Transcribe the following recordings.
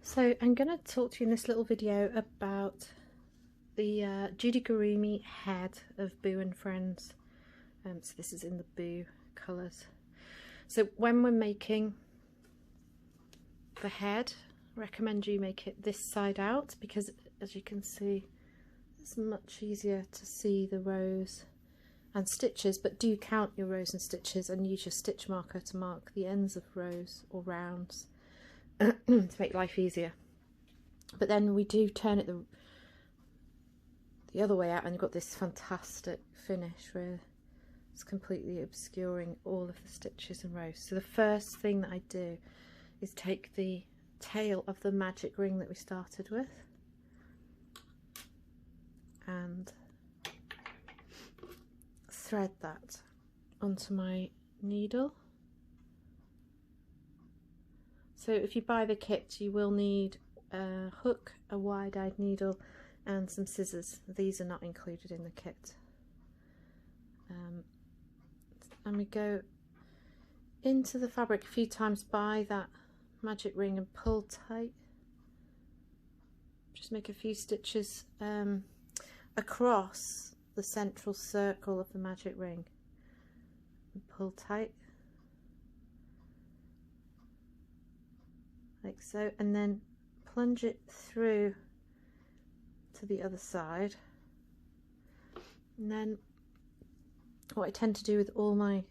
So I'm going to talk to you in this little video about the Joodigurumi head of Boo and Friends. So this is in the Boo colours. So when we're making the head, I recommend you make it this side out, because as you can see it's much easier to see the rows and stitches, but do count your rows and stitches and use your stitch marker to mark the ends of rows or rounds to make life easier. But then we do turn it the other way out, and you've got this fantastic finish where it's completely obscuring all of the stitches and rows. So the first thing that I do is take the tail of the magic ring that we started with and thread that onto my needle. So if you buy the kit, you will need a hook, a wide-eyed needle and some scissors. These are not included in the kit. And we go into the fabric a few times by that magic ring and pull tight. Just make a few stitches across the central circle of the magic ring and pull tight like so, and then plunge it through to the other side. And then what I tend to do with all my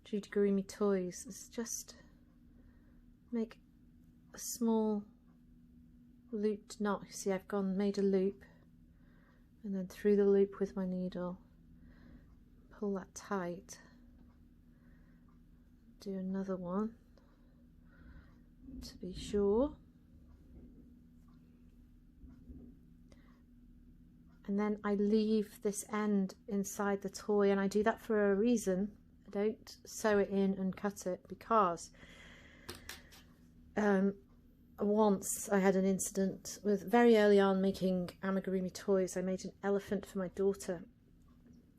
Joodygurumi toys is just make a small looped knot. You see, I've made a loop, and then through the loop with my needle, pull that tight, do another one to be sure, and then I leave this end inside the toy, and I do that for a reason. I don't sew it in and cut it because once I had an incident with, very early on making amigurumi toys, I made an elephant for my daughter,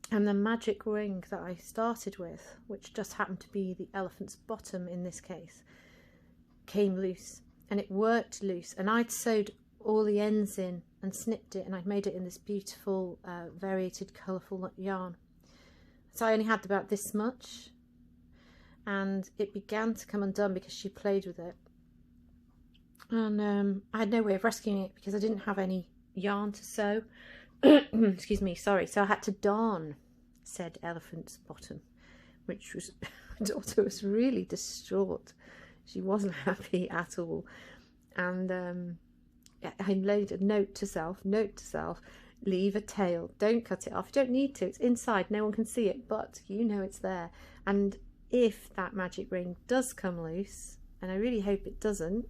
and the magic ring that I started with, which just happened to be the elephant's bottom in this case, came loose, and it worked loose, and I'd sewed all the ends in and snipped it, and I'd made it in this beautiful variated colourful yarn. So I only had about this much, and it began to come undone because she played with it, and I had no way of rescuing it because I didn't have any yarn to sew. Excuse me, sorry. So I had to darn said elephant's bottom, which was my daughter was really distraught. She wasn't happy at all, and I made a note to self, leave a tail, don't cut it off, you don't need to, it's inside, no one can see it, but you know it's there. And if that magic ring does come loose, and I really hope it doesn't,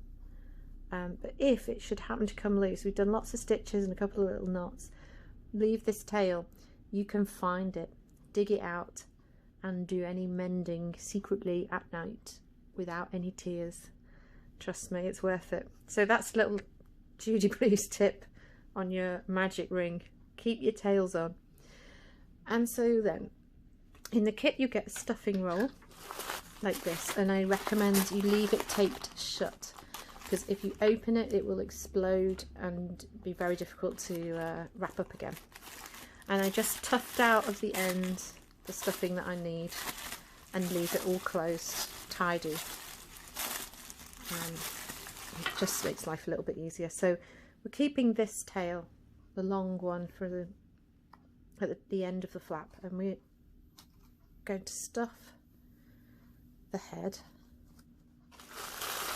but if it should happen to come loose, we've done lots of stitches and a couple of little knots, leave this tail, you can find it, dig it out and do any mending secretly at night without any tears. Trust me, it's worth it. So that's a little Joodybloos tip on your magic ring. Keep your tails on. And so then in the kit you get a stuffing roll like this, and I recommend you leave it taped shut, because if you open it, it will explode and be very difficult to wrap up again. And I just tuft out of the end the stuffing that I need and leave it all closed, tidy. It just makes life a little bit easier. So we're keeping this tail, the long one, for at the end of the flap, and we're going to stuff the head.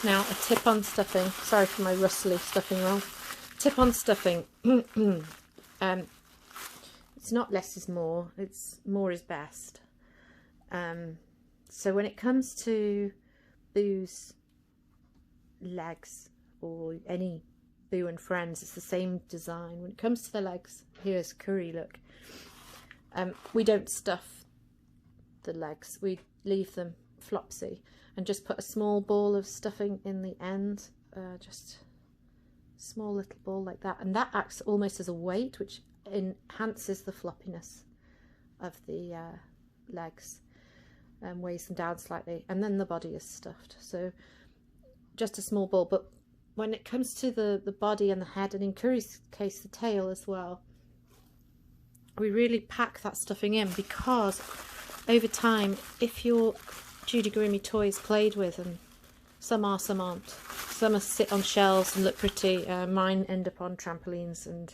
Now, a tip on stuffing, sorry for my rustly stuffing roll, tip on stuffing, it's not less is more, it's more is best. So when it comes to Boo's legs, or any Boo and Friends, it's the same design. When it comes to the legs, here's curry, look, we don't stuff the legs, we leave them flopsy and just put a small ball of stuffing in the end, just a small little ball like that, and that acts almost as a weight, which enhances the floppiness of the legs and weighs them down slightly, and then the body is stuffed. So just a small ball, but when it comes to the body and the head, and in Curry's case the tail as well, we really pack that stuffing in, because over time, if your Joodigurumi toy is played with, and some are, some aren't, some are sit on shelves and look pretty, mine end up on trampolines and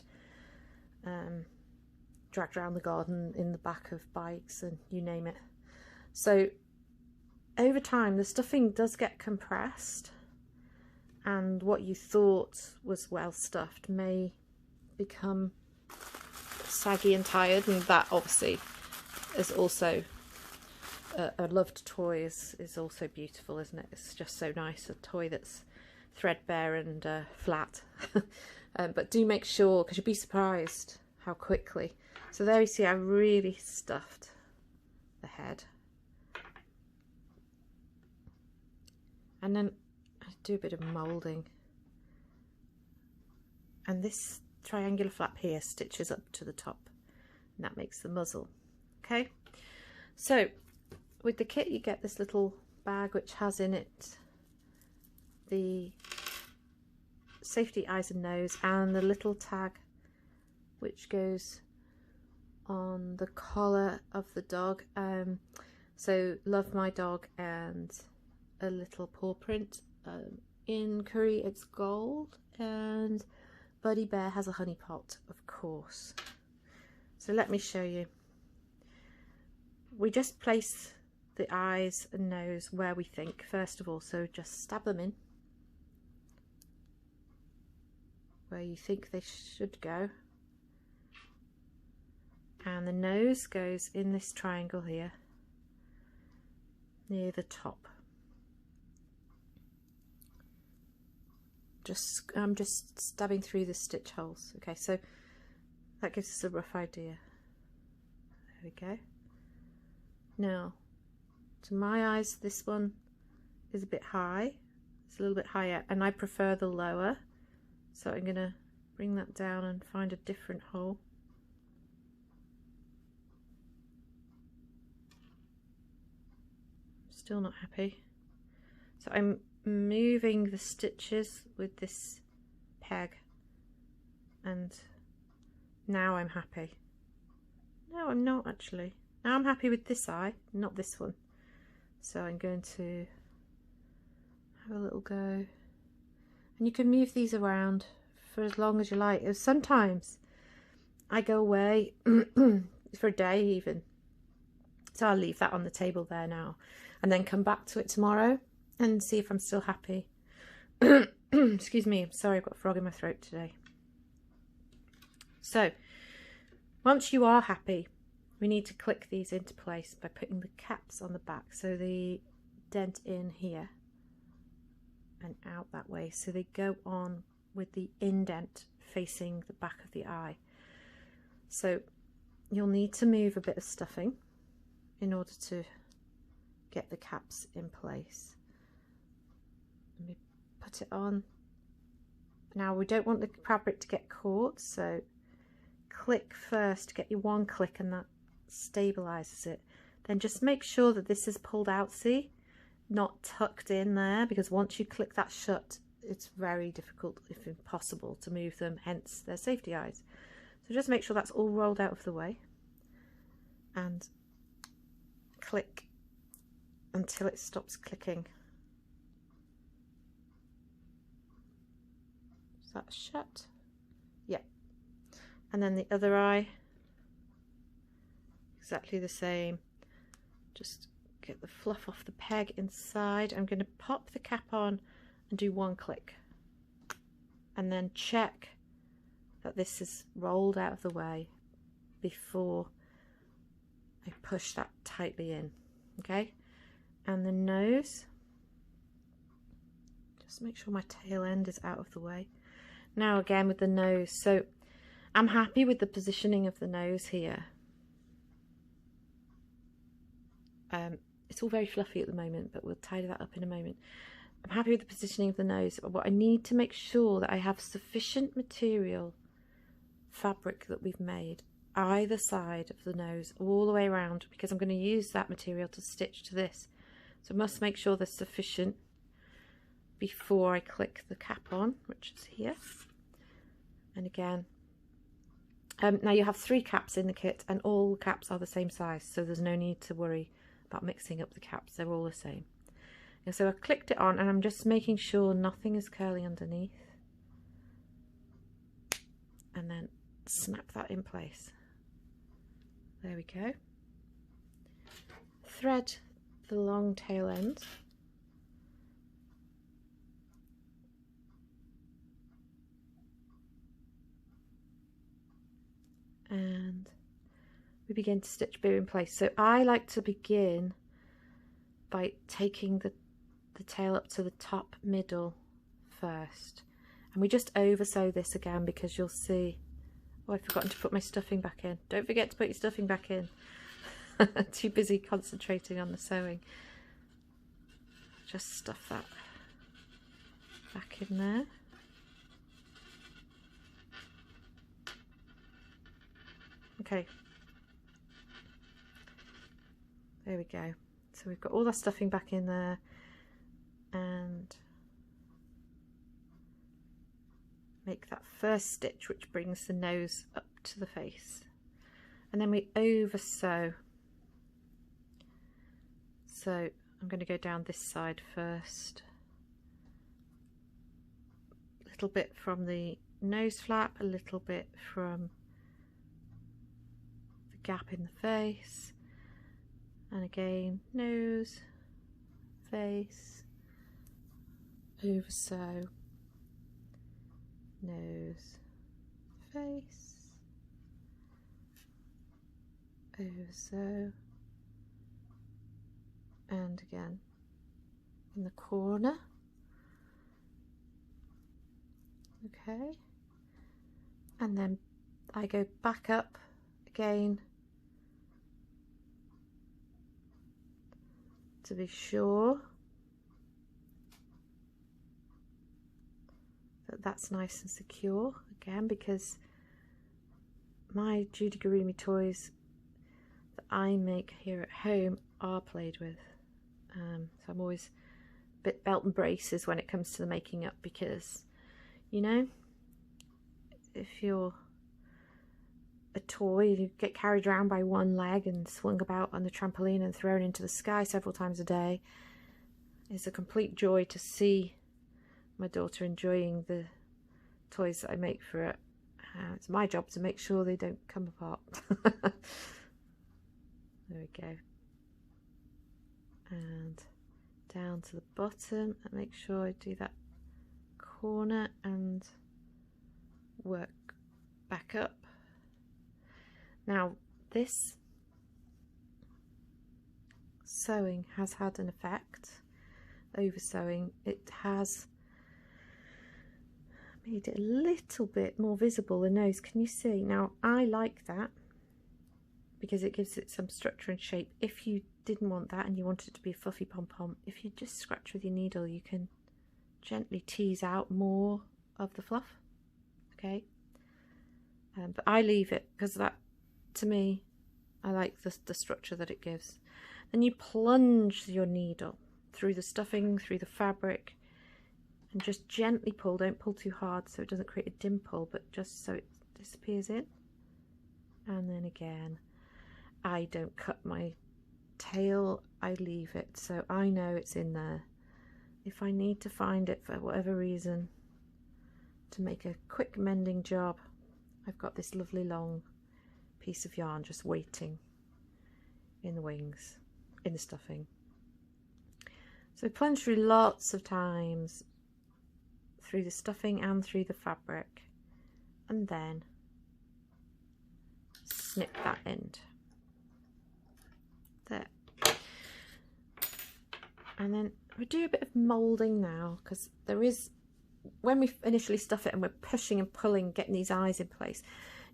dragged around the garden in the back of bikes and you name it. So over time the stuffing does get compressed, and what you thought was well stuffed may become saggy and tired, and that obviously is also a loved toy is also beautiful, isn't it? It's just so nice, a toy that's threadbare and flat. But do make sure, because you'd be surprised how quickly. So there you see, I really stuffed the head, and then I do a bit of moulding, and this triangular flap here stitches up to the top, and that makes the muzzle. Okay, so with the kit you get this little bag which has in it the safety eyes and nose and the little tag which goes on the collar of the dog. So love my dog, and a little paw print. In Curry it's gold, and Buddy Bear has a honey pot, of course. So let me show you. We just place the eyes and nose where we think first of all, so just stab them in where you think they should go, and the nose goes in this triangle here near the top. I'm just stabbing through the stitch holes. Okay, so that gives us a rough idea. There we go. Now, to my eyes, this one is a bit high. It's a little bit higher, and I prefer the lower. So I'm going to bring that down and find a different hole. Still not happy. So I'm moving the stitches with this peg, and now I'm happy. No, I'm not actually. Now I'm happy with this eye, not this one. So I'm going to have a little go, and you can move these around for as long as you like. Sometimes I go away for a day even, so I'll leave that on the table there now and then come back to it tomorrow and see if I'm still happy. Excuse me, I'm sorry, I've got a frog in my throat today. So once you are happy, we need to click these into place by putting the caps on the back, so they dent in here and out that way, so they go on with the indent facing the back of the eye. So you'll need to move a bit of stuffing in order to get the caps in place. Let me put it on. Now we don't want the fabric to get caught, so click first, get your one click, and that stabilizes it. Then just make sure that this is pulled out, see, not tucked in there, because once you click that shut, it's very difficult, if impossible, to move them, hence their safety eyes. So just make sure that's all rolled out of the way and click until it stops clicking. Is that shut? Yeah. And then the other eye, exactly the same. Just get the fluff off the peg inside. I'm going to pop the cap on and do one click, and then check that this is rolled out of the way before I push that tightly in. Okay, and the nose, just make sure my tail end is out of the way. Now again with the nose, so I'm happy with the positioning of the nose here. It's all very fluffy at the moment, but we'll tidy that up in a moment. I'm happy with the positioning of the nose. What I need to make sure that I have sufficient material, fabric that we've made, either side of the nose, all the way around, because I'm going to use that material to stitch to this. So I must make sure there's sufficient before I click the cap on, which is here. And again, now you have 3 caps in the kit, and all caps are the same size, so there's no need to worry about mixing up the caps. They're all the same. And so I clicked it on, and I'm just making sure nothing is curling underneath, and then snap that in place. There we go. Thread the long tail end, and we begin to stitch Boo in place. So I like to begin by taking the tail up to the top middle first, and we just over sew this again, because you'll see, oh, I've forgotten to put my stuffing back in. Don't forget to put your stuffing back in. Too busy concentrating on the sewing. Just stuff that back in there. Okay, there we go. So we've got all that stuffing back in there, and make that first stitch which brings the nose up to the face, and then we over sew. So I'm going to go down this side first, a little bit from the nose flap, a little bit from the gap in the face, and again nose, face, over sew, nose, face, over sew, and again in the corner. Okay, and then I go back up again to be sure that that's nice and secure, again, because my Joodigurumi toys that I make here at home are played with. So I'm always a bit belt and braces when it comes to the making up, because, you know, if you're a toy, you get carried around by one leg and swung about on the trampoline and thrown into the sky several times a day. It's a complete joy to see my daughter enjoying the toys that I make for it. It's my job to make sure they don't come apart. There we go. And down to the bottom, and make sure I do that corner and work back up. Now this sewing has had an effect, over sewing. It has made it a little bit more visible, the nose. Can you see? Now I like that because it gives it some structure and shape. If you didn't want that and you wanted it to be a fluffy pom-pom, if you just scratch with your needle, you can gently tease out more of the fluff. Okay, but I leave it because that, to me, I like the structure that it gives. Then you plunge your needle through the stuffing, through the fabric, and just gently pull. Don't pull too hard so it doesn't create a dimple, but just so it disappears in. And then again, I don't cut my tail, I leave it so I know it's in there. If I need to find it for whatever reason to make a quick mending job, I've got this lovely long piece of yarn just waiting in the wings, in the stuffing. So plunge through lots of times through the stuffing and through the fabric, and then snip that end there. And then we do a bit of moulding now, because there is, when we initially stuff it and we're pushing and pulling, getting these eyes in place,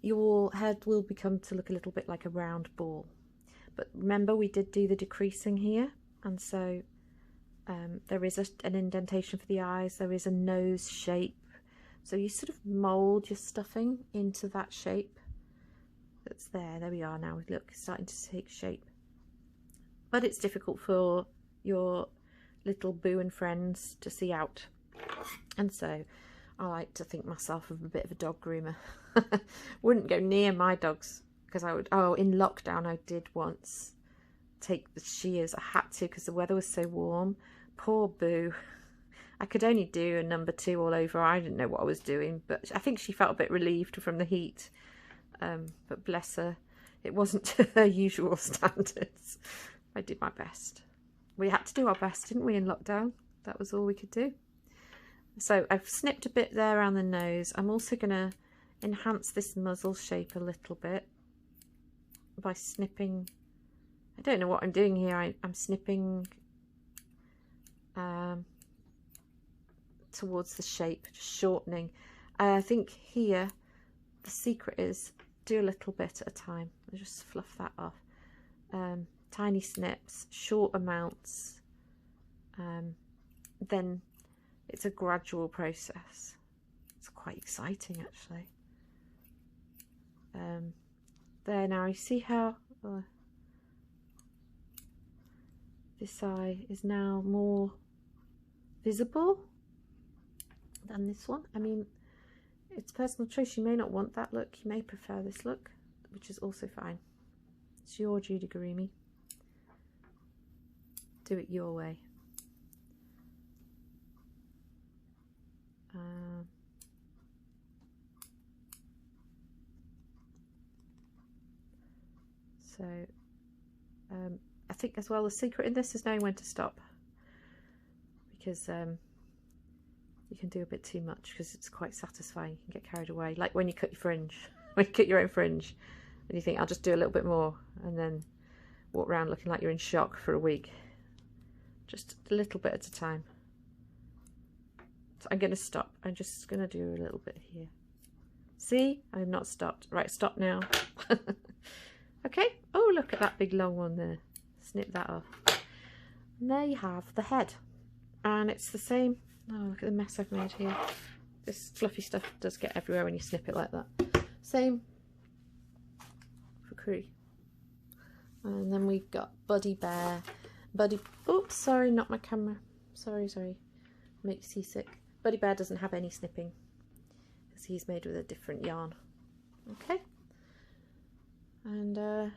your head will become to look a little bit like a round ball. But remember, we did do the decreasing here, and so there is an indentation for the eyes, there is a nose shape, so you sort of mould your stuffing into that shape that's there. There we are now, look, it's starting to take shape. But it's difficult for your little Boo and friends to see out And so I like to think myself of a bit of a dog groomer. Wouldn't go near my dogs because I would, oh, in lockdown I did once take the shears. I had to because the weather was so warm. Poor Boo. I could only do a number 2 all over. I didn't know what I was doing, but I think she felt a bit relieved from the heat. But bless her, it wasn't to her usual standards. I did my best. We had to do our best, didn't we, in lockdown? That was all we could do. So I've snipped a bit there around the nose. I'm also going to enhance this muzzle shape a little bit by snipping. I don't know what I'm doing here. I'm snipping towards the shape, just shortening. I think here the secret is do a little bit at a time. I'll just fluff that off. Tiny snips, short amounts. Then it's a gradual process. It's quite exciting actually. There now, you see how this eye is now more visible than this one. I mean, it's personal choice. You may not want that look. You may prefer this look, which is also fine. It's your Joodigurumi. Do it your way. So I think as well the secret in this is knowing when to stop, because you can do a bit too much because it's quite satisfying. You can get carried away, like when you cut your fringe, when you cut your own fringe and you think I'll just do a little bit more, and then walk around looking like you're in shock for a week. Just a little bit at a time. So I'm going to stop. I'm just going to do a little bit here. See, I've not stopped. Right, stop now. Okay. Oh, look at that big long one there. Snip that off. And there you have the head. And it's the same. Oh, look at the mess I've made here. This fluffy stuff does get everywhere when you snip it like that. Same for Cree. And then we've got Buddy Bear. Buddy, oops, sorry, not my camera. Sorry. Makes you seasick. Buddy Bear doesn't have any snipping because he's made with a different yarn. Okay. And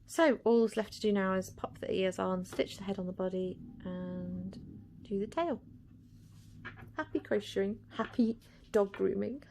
so all that's left to do now is pop the ears on, stitch the head on the body, and do the tail. Happy crocheting, happy dog grooming.